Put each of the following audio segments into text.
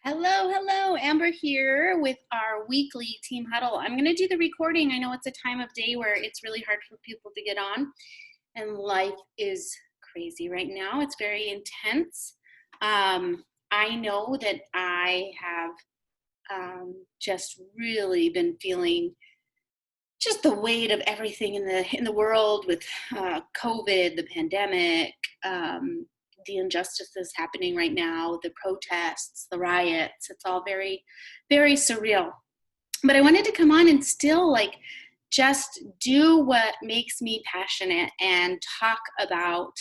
Hello, Amber here with our weekly team huddle. I'm going to do the recording. I know it's a time of day where it's really hard for people to get on, and life is crazy right now. It's very intense. I know that I have just really been feeling just the weight of everything in the world with COVID, the pandemic, the injustices happening right now, the protests, the riots. It's all very, very surreal. But I wanted to come on and still just do what makes me passionate and talk about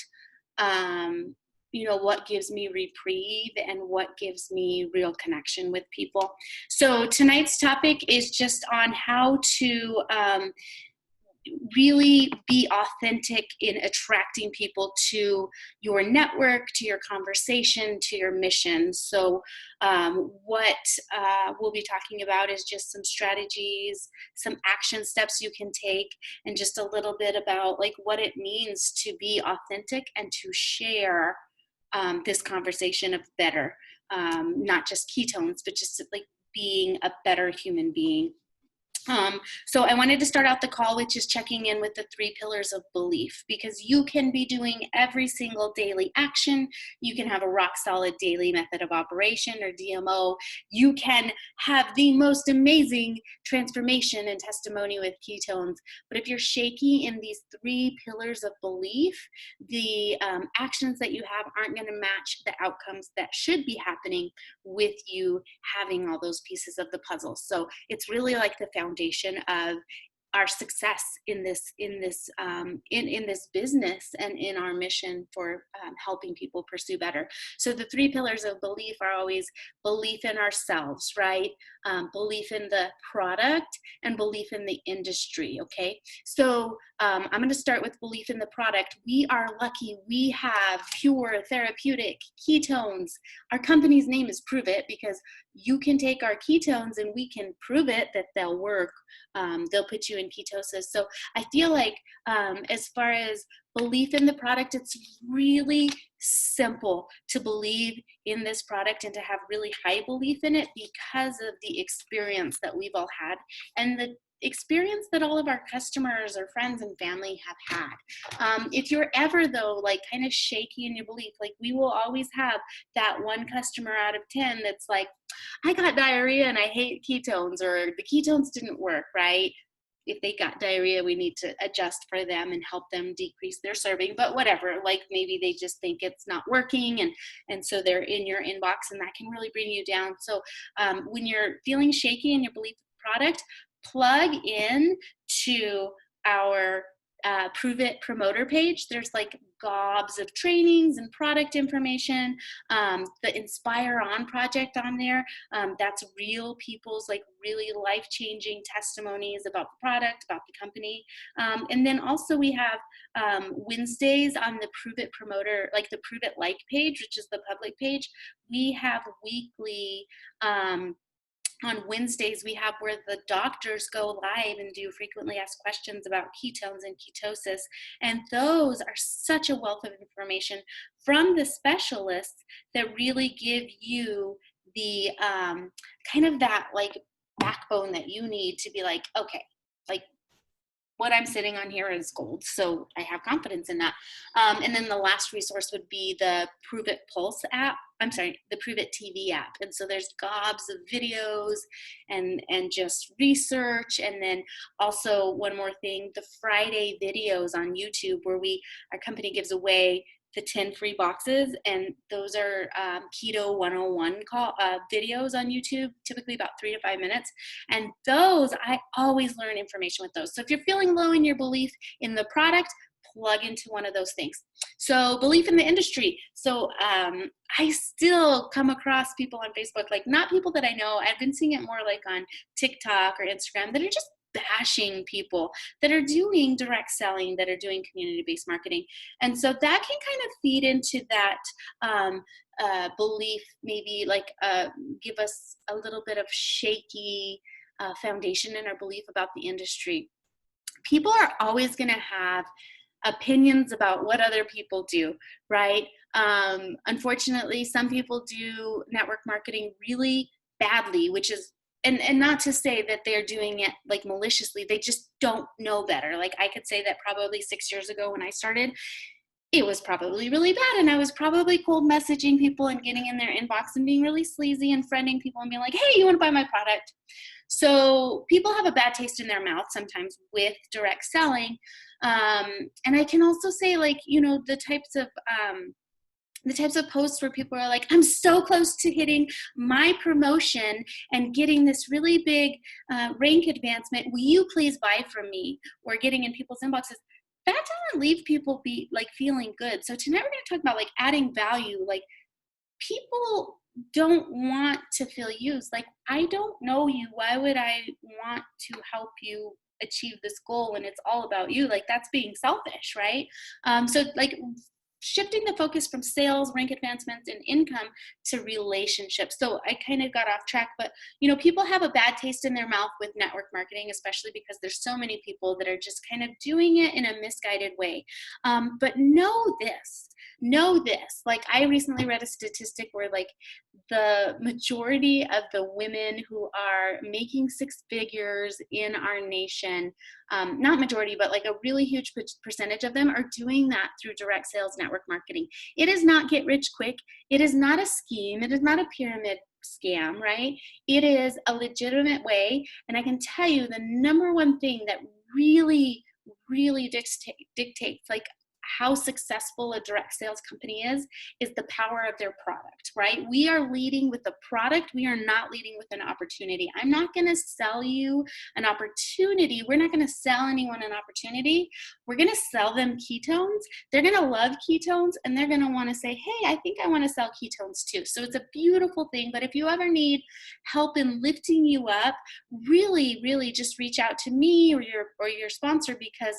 um, what gives me reprieve and what gives me real connection with people. So tonight's topic is just on how to really be authentic in attracting people to your network, to your conversation, to your mission. So what we'll be talking about is just some strategies, some action steps you can take, and just a little bit about what it means to be authentic and to share this conversation of better, not just ketones, but just being a better human being. So I wanted to start out the call with just checking in with the 3 pillars of belief, because you can be doing every single daily action. You can have a rock solid daily method of operation or DMO. You can have the most amazing transformation and testimony with ketones. But if you're shaky in these 3 pillars of belief, the actions that you have aren't going to match the outcomes that should be happening with you having all those pieces of the puzzle. So it's really like the foundation of our success in this business and in our mission for helping people pursue better. So the 3 pillars of belief are always belief in ourselves, right? Belief in the product and belief in the industry. Okay, so I'm going to start with belief in the product. We are lucky we have pure therapeutic ketones. Our company's name is Prove It, because you can take our ketones and we can prove it that they'll work. They'll put you in ketosis. So I feel like as far as belief in the product, it's really simple to believe in this product and to have really high belief in it because of the experience that we've all had and the experience that all of our customers or friends and family have had. If you're ever though kind of shaky in your belief, we will always have that one customer out of 10 that's like, I got diarrhea and I hate ketones, or the ketones didn't work, right? If they got diarrhea, we need to adjust for them and help them decrease their serving, but whatever, maybe they just think it's not working, and so they're in your inbox, and that can really bring you down. So when you're feeling shaky in your belief product, plug in to our Prove It promoter page. There's gobs of trainings and product information. The Inspire On project on there, that's real people's really life-changing testimonies about the product, about the company. And then also we have Wednesdays on the Prove It promoter, the Prove It page, which is the public page. We have weekly on Wednesdays, we have where the doctors go live and do frequently asked questions about ketones and ketosis. And those are such a wealth of information from the specialists that really give you the kind of that backbone that you need to be okay, what I'm sitting on here is gold. So I have confidence in that. And then the last resource would be the Prove It Pulse app. I'm sorry, the Prove It TV app. And so there's gobs of videos and just research. And then also one more thing, the Friday videos on YouTube where our company gives away the 10 free boxes, and those are Keto 101 videos on YouTube, typically about 3 to 5 minutes. And those, I always learn information with those. So if you're feeling low in your belief in the product, plug into one of those things. So belief in the industry. So I still come across people on Facebook, not people that I know. I've been seeing it more on TikTok or Instagram that are just bashing people that are doing direct selling, that are doing community-based marketing. And so that can kind of feed into that belief, maybe give us a little bit of shaky foundation in our belief about the industry. People are always going to have opinions about what other people do, right? Unfortunately, some people do network marketing really badly, which is, and not to say that they're doing it like maliciously, they just don't know better. Like I could say that probably 6 years ago when I started, it was probably really bad. And I was probably cold messaging people and getting in their inbox and being really sleazy and friending people and being like, hey, you want to buy my product? So people have a bad taste in their mouth sometimes with direct selling. And I can also say, like, you know, the types of posts where people are like, I'm so close to hitting my promotion and getting this really big rank advancement. Will you please buy from me? Or getting in people's inboxes. That doesn't leave people be like feeling good. So tonight we're going to talk about like adding value. Like, people don't want to feel used. Like, I don't know you. Why would I want to help you achieve this goal when it's all about you? Like, that's being selfish, right? So like shifting the focus from sales, rank advancements, and income to relationships. So I kind of got off track, but you know, people have a bad taste in their mouth with network marketing, especially because there's so many people that are just kind of doing it in a misguided way. But know this, like I recently read a statistic where like the majority of the women who are making six figures in our nation, not majority, but like a really huge percentage of them are doing that through direct sales network marketing. It is not get rich quick. It is not a scheme. It is not a pyramid scam, right? It is a legitimate way. And I can tell you the number one thing that really dictates like how successful a direct sales company is the power of their product, right? We are leading with the product. We are not leading with an opportunity. I'm not going to sell you an opportunity. We're not going to sell anyone an opportunity. We're going to sell them ketones. They're going to love ketones and they're going to want to say, hey, I think I want to sell ketones too. So it's a beautiful thing. But if you ever need help in lifting you up, really just reach out to me or your sponsor, because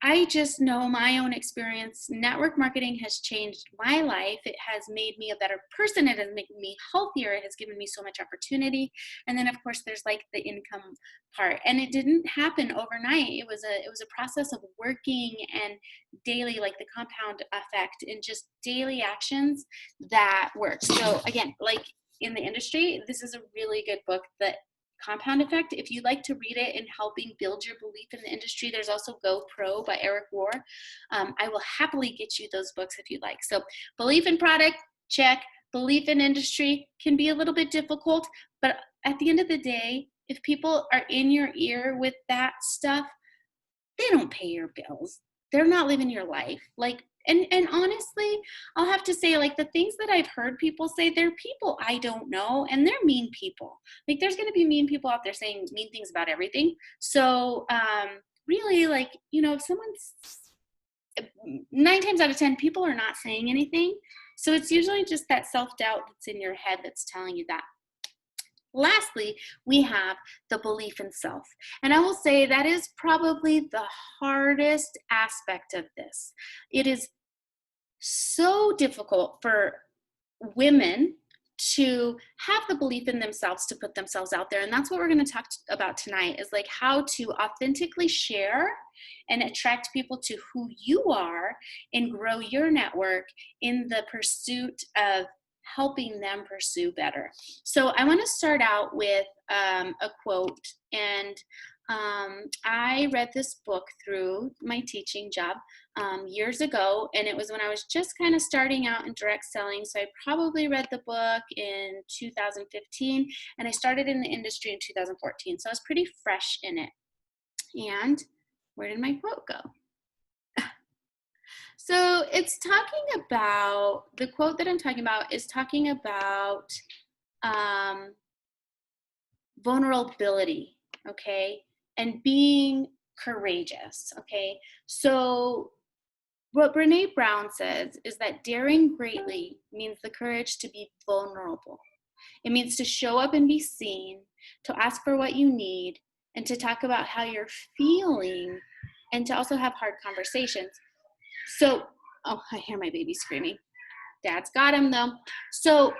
I just know my own experience. Network marketing has changed my life. It has made me a better person. It has made me healthier. It has given me so much opportunity. And then of course there's like the income part. And it didn't happen overnight. It was a process of working and daily, like the compound effect and just daily actions that work. So again, like in the industry, this is a really good book that Compound Effect. If you'd like to read it in helping build your belief in the industry, there's also Go Pro by Eric Rohr. I will happily get you those books if you'd like. So belief in product, check. Belief in industry can be a little bit difficult, but at the end of the day, if people are in your ear with that stuff, they don't pay your bills. They're not living your life. Like, and honestly, I'll have to say, like, the things that I've heard people say, they're people I don't know, and they're mean people. Like, there's going to be mean people out there saying mean things about everything. So really, like, you know, if someone's 9 times out of 10, people are not saying anything. So it's usually just that self-doubt that's in your head that's telling you that. Lastly, we have the belief in self. And I will say that is probably the hardest aspect of this. It is so difficult for women to have the belief in themselves to put themselves out there. And that's what we're going to talk about tonight, is like how to authentically share and attract people to who you are and grow your network in the pursuit of helping them pursue better. So I want to start out with a quote. And I read this book through my teaching job years ago, and it was when I was just kind of starting out in direct selling. So I probably read the book in 2015, and I started in the industry in 2014. So I was pretty fresh in it. And where did my quote go? So it's talking about, the quote that I'm talking about is talking about vulnerability, okay, and being courageous, okay? So what Brene Brown says is that daring greatly means the courage to be vulnerable. It means to show up and be seen, to ask for what you need, and to talk about how you're feeling, and to also have hard conversations. So, oh, I hear my baby screaming. Dad's got him though. So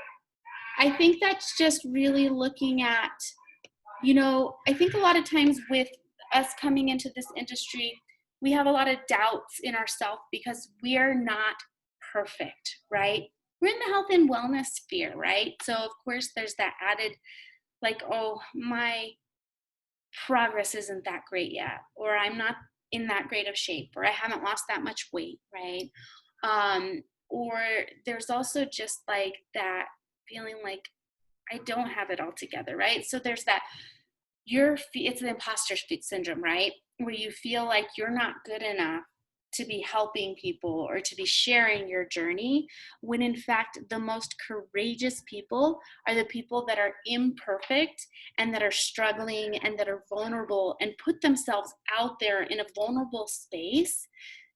I think that's just really looking at, you know, I think a lot of times with us coming into this industry, we have a lot of doubts in ourselves because we're not perfect, right? We're in the health and wellness sphere, right? So of course there's that added like, oh, my progress isn't that great yet, or I'm not in that great of shape, or I haven't lost that much weight, right? Or there's also just like that feeling like I don't have it all together, right? So there's that it's the imposter syndrome, right? Where you feel like you're not good enough to be helping people or to be sharing your journey, when in fact the most courageous people are the people that are imperfect and that are struggling and that are vulnerable and put themselves out there in a vulnerable space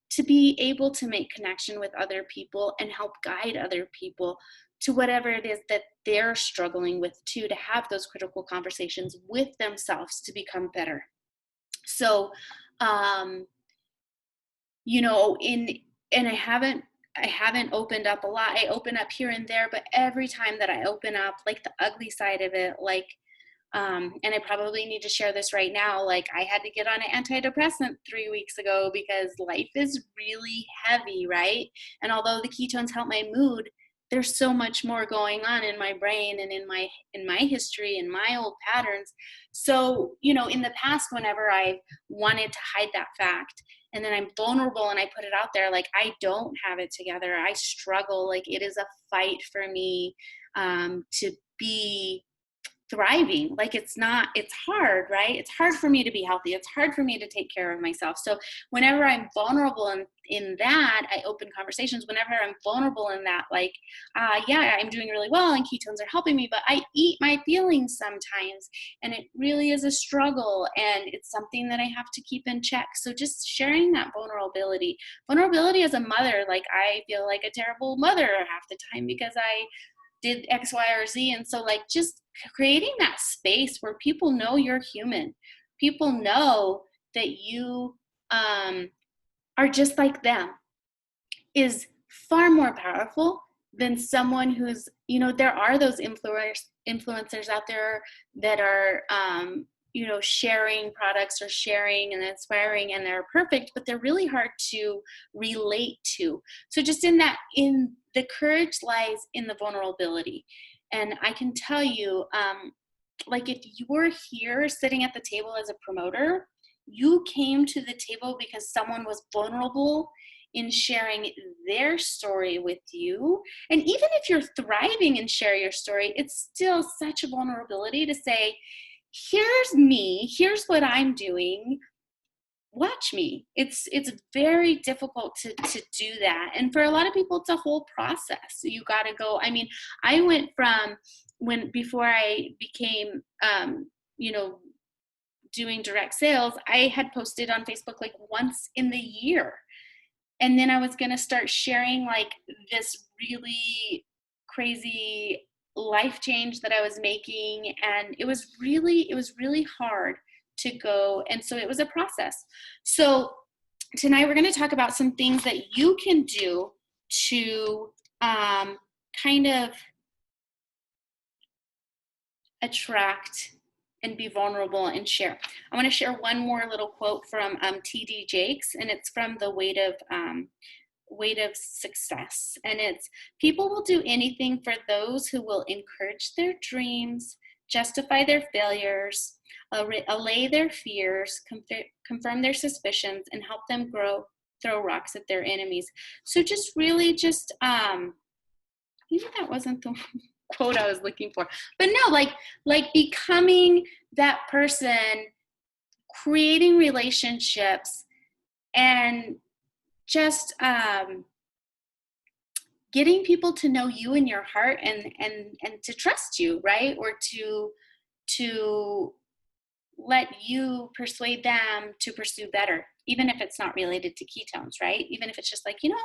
to be able to make connection with other people and help guide other people to whatever it is that they're struggling with too, to have those critical conversations with themselves to become better. So, you know, and I haven't opened up a lot. I open up here and there, but every time that I open up, like the ugly side of it, like, and I probably need to share this right now, like I had to get on an antidepressant 3 weeks ago because life is really heavy, right? And although the ketones help my mood, there's so much more going on in my brain and in my history and my old patterns. So, you know, in the past, whenever I wanted to hide that fact, and then I'm vulnerable and I put it out there, like I don't have it together, I struggle, like it is a fight for me to be thriving. Like it's hard, right? It's hard for me to be healthy. It's hard for me to take care of myself. So whenever I'm vulnerable in that, I open conversations. Whenever I'm vulnerable in that, like, yeah, I'm doing really well and ketones are helping me, but I eat my feelings sometimes and it really is a struggle and it's something that I have to keep in check. So just sharing that vulnerability as a mother, like I feel like a terrible mother half the time because I did X, Y, or Z. And so like just creating that space where people know you're human. People know that you are just like them is far more powerful than someone who's, you know, there are those influencers out there that are, you know, sharing products or sharing and inspiring and they're perfect, but they're really hard to relate to. So just in the courage lies in the vulnerability. And I can tell you, like if you're here sitting at the table as a promoter, you came to the table because someone was vulnerable in sharing their story with you. And even if you're thriving and share your story, it's still such a vulnerability to say, here's me, here's what I'm doing, watch me. It's very difficult to do that. And for a lot of people, it's a whole process. You got to go. I mean, I went from before I became, you know, doing direct sales, I had posted on Facebook like once in the year. And then I was going to start sharing like this really crazy life change that I was making. And it was really hard to go. And so it was a process. So tonight we're going to talk about some things that you can do to kind of attract and be vulnerable and share. I want to share one more little quote from T.D. Jakes, and it's from the Weight of Success. And it's, people will do anything for those who will encourage their dreams, justify their failures, allay their fears, confirm their suspicions, and help them throw rocks at their enemies. So just really just, maybe that wasn't the quote I was looking for, but no, like becoming that person, creating relationships, and just getting people to know you in your heart and to trust you, right? Or to let you persuade them to pursue better, even if it's not related to ketones, right? Even if it's just like, you know,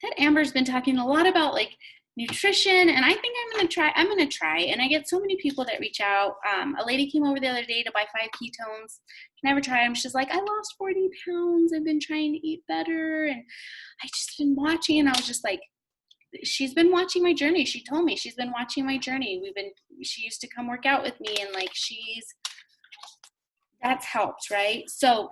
that Amber's been talking a lot about like nutrition, and I think I'm going to try. And I get so many people that reach out. A lady came over the other day to buy 5 ketones. Never tried them. She's like, I lost 40 pounds. I've been trying to eat better. And I just been watching, and I was just like, she's been watching my journey. She told me she's been watching my journey. She used to come work out with me, and like, that's helped, right? So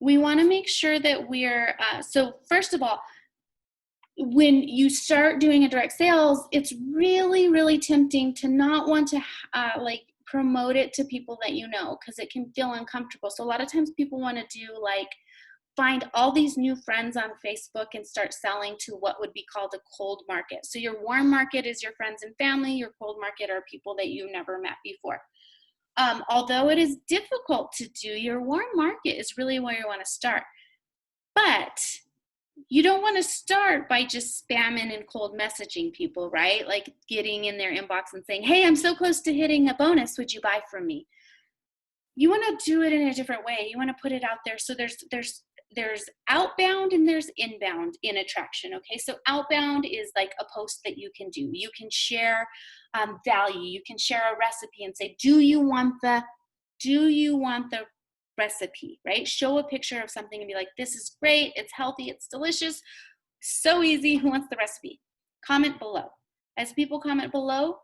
we want to make sure that we're, so first of all, when you start doing a direct sales, it's really, really tempting to not want to like promote it to people that you know, because it can feel uncomfortable. So a lot of times people want to do like find all these new friends on Facebook and start selling to what would be called a cold market. So your warm market is your friends and family. Your cold market are people that you never met before. Although it is difficult to do, your warm market is really where you want to start. But you don't want to start by just spamming and cold messaging people, right? Like getting in their inbox and saying, hey, I'm so close to hitting a bonus. Would you buy from me? You want to do it in a different way. You want to put it out there. So there's outbound and there's inbound in attraction. Okay. So outbound is like a post that you can do. You can share value. You can share a recipe and say, do you want the recipe, right? Show a picture of something and be like, this is great. It's healthy. It's delicious. So easy. Who wants the recipe? Comment below. As people comment below,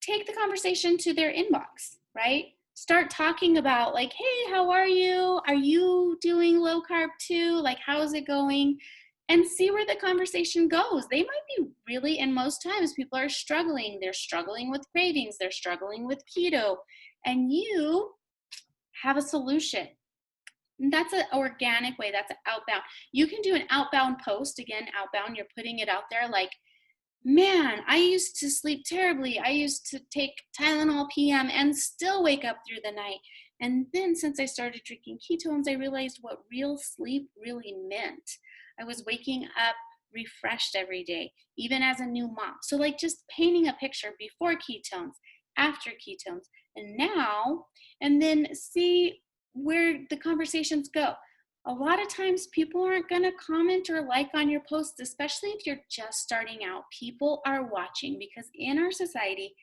take the conversation to their inbox, right? Start talking about like, hey, how are you? Are you doing low carb too? Like, how's it going? And see where the conversation goes. They might be really, and most times people are struggling. They're struggling with cravings. They're struggling with keto. And you have a solution. And that's an organic way. That's an outbound. You can do an outbound post. Again, outbound, you're putting it out there like, man, I used to sleep terribly. I used to take Tylenol PM and still wake up through the night. And then since I started drinking ketones, I realized what real sleep really meant. I was waking up refreshed every day, even as a new mom. So like just painting a picture before ketones, after ketones, and now, and then see where the conversations go. A lot of times people aren't going to comment or like on your posts, especially if you're just starting out. People are watching because in our society,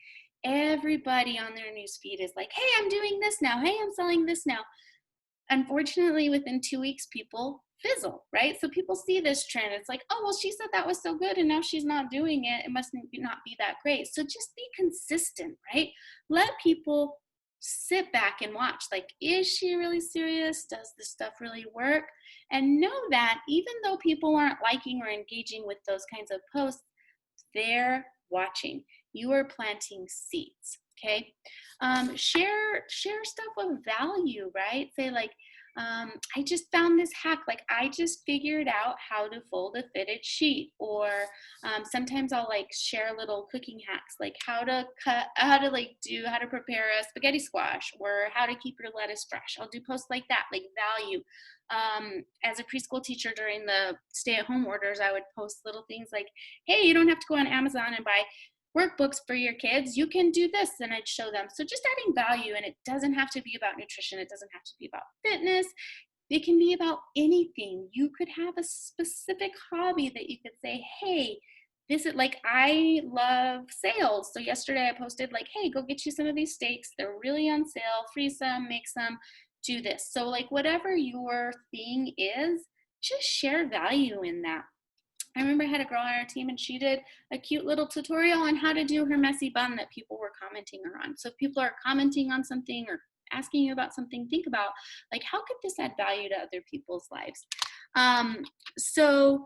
everybody on their newsfeed is like, hey, I'm doing this now. Hey, I'm selling this now. Unfortunately, within 2 weeks, people fizzle, right? So people see this trend. It's like, oh, well, she said that was so good and now she's not doing it. It must not be that great. So just be consistent, right? Let people sit back and watch. Like, is she really serious? Does this stuff really work? And know that even though people aren't liking or engaging with those kinds of posts, they're watching. You are planting seeds. Okay. Share stuff with value, right? Say like, I just found this hack. Like I just figured out how to fold a fitted sheet. Or sometimes I'll like share little cooking hacks, like how to prepare a spaghetti squash, or how to keep your lettuce fresh. I'll do posts like that, like value. As a preschool teacher during the stay-at-home orders, I would post little things like, hey, you don't have to go on Amazon and buy workbooks for your kids. You can do this, and I'd show them. So just adding value, and it doesn't have to be about nutrition. It doesn't have to be about fitness. It can be about anything. You could have a specific hobby that you could say, hey, this is like, I love sales. So yesterday I posted like, hey, go get you some of these steaks. They're really on sale. Freeze some, make some, do this. So like whatever your thing is, just share value in that. I remember I had a girl on our team and she did a cute little tutorial on how to do her messy bun that people were commenting her on. So if people are commenting on something or asking you about something, think about like, how could this add value to other people's lives? So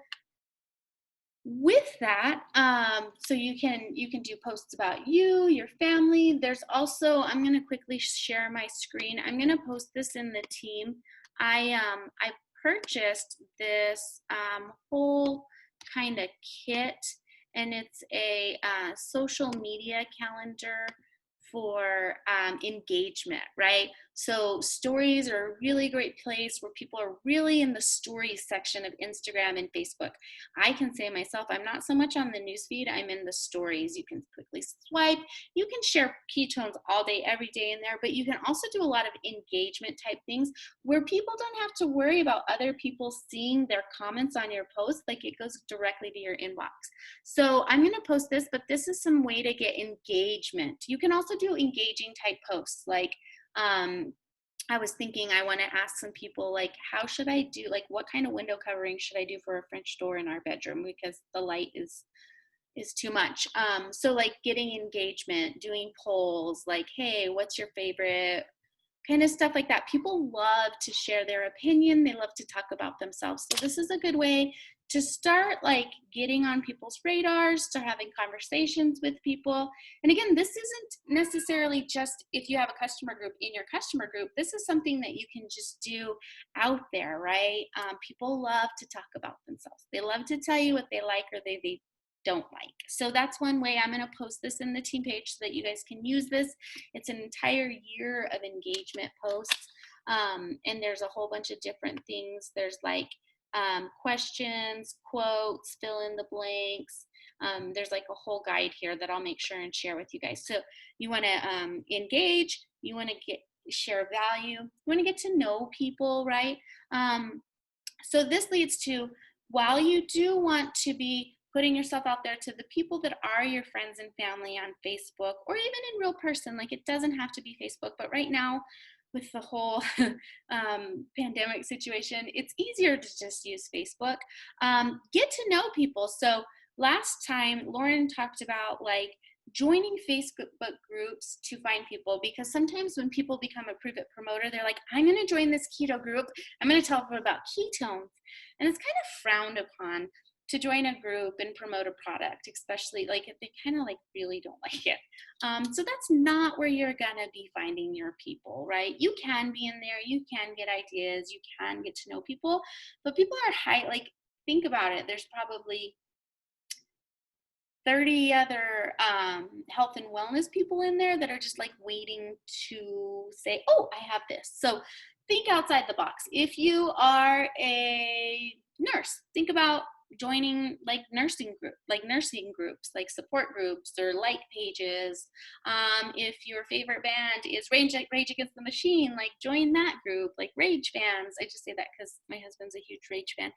with that, so you can do posts about you, your family. There's also, I'm going to quickly share my screen. I'm going to post this in the team. I purchased this whole kind of kit, and it's a social media calendar for engagement, right? So stories are a really great place where people are really in the stories section of Instagram and Facebook. I can say myself, I'm not so much on the newsfeed, I'm in the stories. You can quickly swipe. You can share ketones all day, every day in there, but you can also do a lot of engagement type things where people don't have to worry about other people seeing their comments on your post. Like it goes directly to your inbox. So I'm going to post this, but this is some way to get engagement. You can also do engaging type posts. Like I was thinking I want to ask some people like, how should I do, like what kind of window covering should I do for a French door in our bedroom, because the light is is too much. So like getting engagement, doing polls, like, hey, what's your favorite, kind of stuff like that. People love to share their opinion. They love to talk about themselves. So this is a good way to start like getting on people's radars, start having conversations with people. And again, this isn't necessarily just if you have a customer group in your customer group. This is something that you can just do out there, right? People love to talk about themselves. They love to tell you what they like or they don't like. So that's one way. I'm going to post this in the team page so that you guys can use this. It's an entire year of engagement posts. And there's a whole bunch of different things. There's like questions, quotes, fill in the blanks. There's like a whole guide here that I'll make sure and share with you guys. So you want to engage, you want to share value, you want to get to know people, right? So this leads to, while you do want to be putting yourself out there to the people that are your friends and family on Facebook, or even in real person, like it doesn't have to be Facebook, but right now with the whole pandemic situation, it's easier to just use Facebook. Get to know people. So last time Lauren talked about like joining Facebook groups to find people, because sometimes when people become a Prove It promoter, they're like, I'm going to join this keto group. I'm going to tell them about ketones. And it's kind of frowned upon to join a group and promote a product, especially like if they kind of like really don't like it. So that's not where you're gonna be finding your people, right? You can be in there, you can get ideas, you can get to know people, but people are like, think about it. There's probably 30 other health and wellness people in there that are just like waiting to say, oh, I have this. So think outside the box. If you are a nurse, think about joining like nursing groups, like support groups or like pages. If your favorite band is Rage Against the Machine, like join that group, like Rage fans. I just say that because my husband's a huge Rage fan.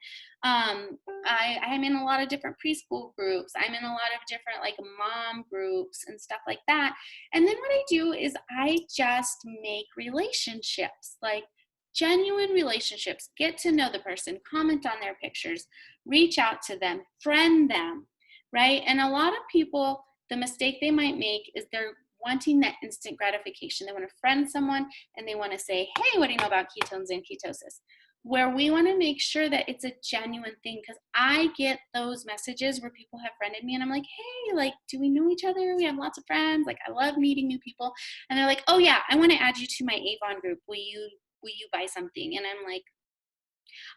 I'm in a lot of different preschool groups. I'm in a lot of different like mom groups and stuff like that. And then what I do is I just make relationships, like genuine relationships. Get to know the person, comment on their pictures, reach out to them, friend them, right? And a lot of people, the mistake they might make is they're wanting that instant gratification. They want to friend someone and they want to say, hey, what do you know about ketones and ketosis? Where we want to make sure that it's a genuine thing, because I get those messages where people have friended me and I'm like, hey, like, do we know each other? We have lots of friends. Like, I love meeting new people. And they're like, oh yeah, I want to add you to my Avon group. Will you buy something? And I'm like,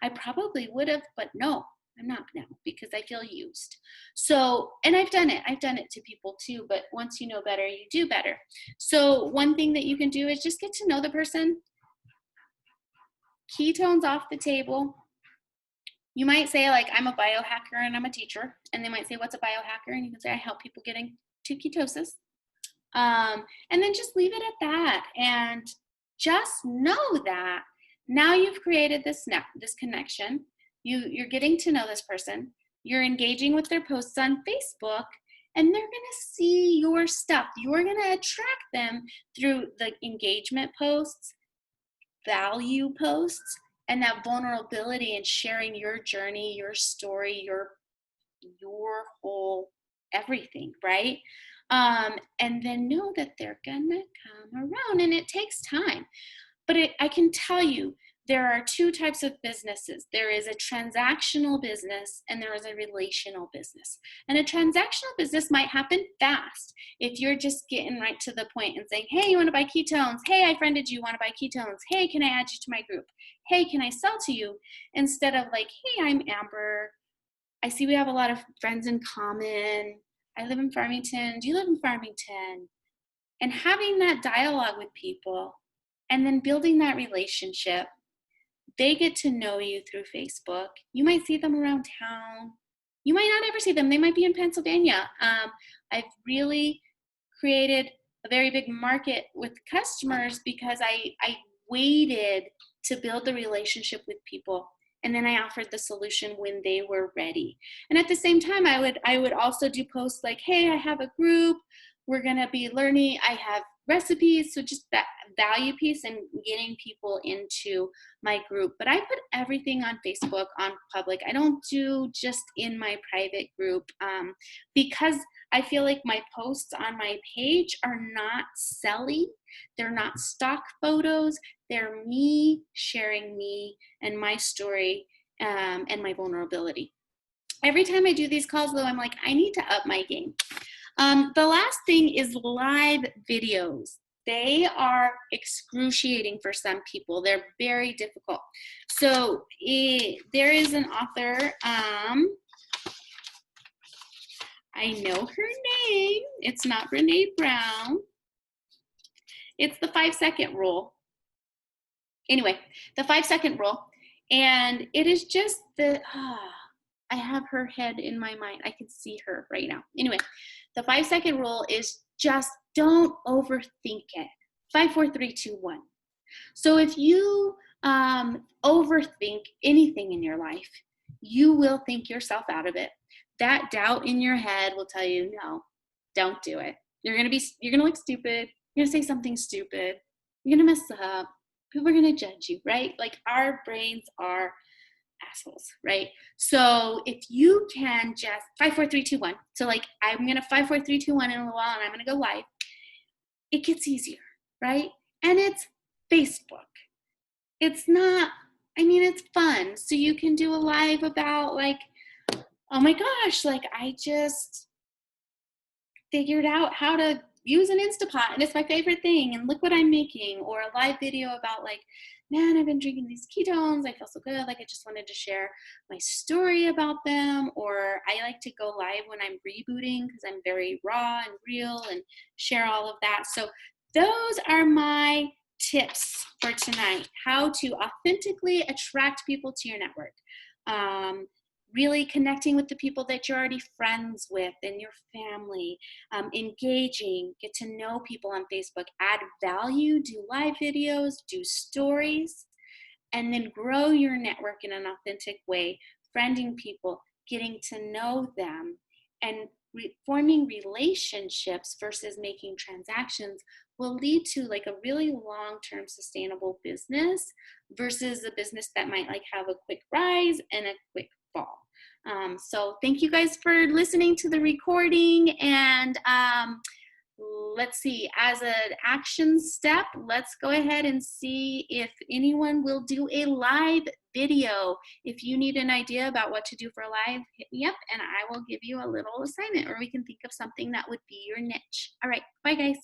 I probably would have, but no, I'm not now because I feel used. So, and I've done it to people too, but once you know better, you do better. So one thing that you can do is just get to know the person. Ketones off the table. You might say like, I'm a biohacker and I'm a teacher. And they might say, what's a biohacker? And you can say, I help people get into ketosis. And then just leave it at that. And just know that now you've created this connection. You're getting to know this person. You're engaging with their posts on Facebook, and they're going to see your stuff. You're going to attract them through the engagement posts, value posts, and that vulnerability and sharing your journey, your story, your whole everything, right? And then know that they're gonna come around, and it takes time. But I can tell you, there are two types of businesses. There is a transactional business and there is a relational business. And a transactional business might happen fast if you're just getting right to the point and saying, hey, you want to buy ketones? Hey, I friended you, want to buy ketones? Hey, can I add you to my group? Hey, can I sell to you? Instead of like, hey, I'm Amber. I see we have a lot of friends in common. I live in Farmington. Do you live in Farmington? And having that dialogue with people and then building that relationship. They get to know you through Facebook. You might see them around town. You might not ever see them. They might be in Pennsylvania. I've really created a very big market with customers because I waited to build the relationship with people. And then I offered the solution when they were ready. And at the same time, I would also do posts like, hey, I have a group. we're going to be learning. I have recipes, so just that value piece and getting people into my group. But I put everything on Facebook on public. I don't do just in my private group because I feel like my posts on my page are not selling. They're not stock photos. They're me sharing me and my story and my vulnerability. Every time I do these calls, though, I'm like, I need to up my game. The last thing is live videos. They are excruciating for some people. They're very difficult. So there is an author, I know her name. It's not Brene Brown. It's the 5-second rule. Anyway, the 5-second rule. And it is just I have her head in my mind. I can see her right now. Anyway, the 5-second rule is just don't overthink it. 5, 4, 3, 2, 1. So if you overthink anything in your life, you will think yourself out of it. That doubt in your head will tell you, no, don't do it. You're gonna look stupid. You're gonna say something stupid. You're gonna mess up. People are gonna judge you, right? Like our brains are assholes, right? So if you can just 5, 4, 3, 2, 1. So like I'm gonna 5, 4, 3, 2, 1 in a little while, and I'm gonna go live. It gets easier, right? And it's Facebook. It's not. I mean, it's fun. So you can do a live about like, oh my gosh, like I just figured out how to use an Instapot and it's my favorite thing and look what I'm making, or a live video about like, man, I've been drinking these ketones, I feel so good, like I just wanted to share my story about them. Or I like to go live when I'm rebooting because I'm very raw and real and share all of that. So those are my tips for tonight: how to authentically attract people to your network, really connecting with the people that you're already friends with and your family, engaging, get to know people on Facebook, add value, do live videos, do stories, and then grow your network in an authentic way, friending people, getting to know them, and forming relationships versus making transactions will lead to like a really long-term sustainable business versus a business that might like have a quick rise and a quick fall. So thank you guys for listening to the recording, and let's see, as an action step, let's go ahead and see if anyone will do a live video. If you need an idea about what to do for a live, hit me up and I will give you a little assignment, or we can think of something that would be your niche. All right, bye guys.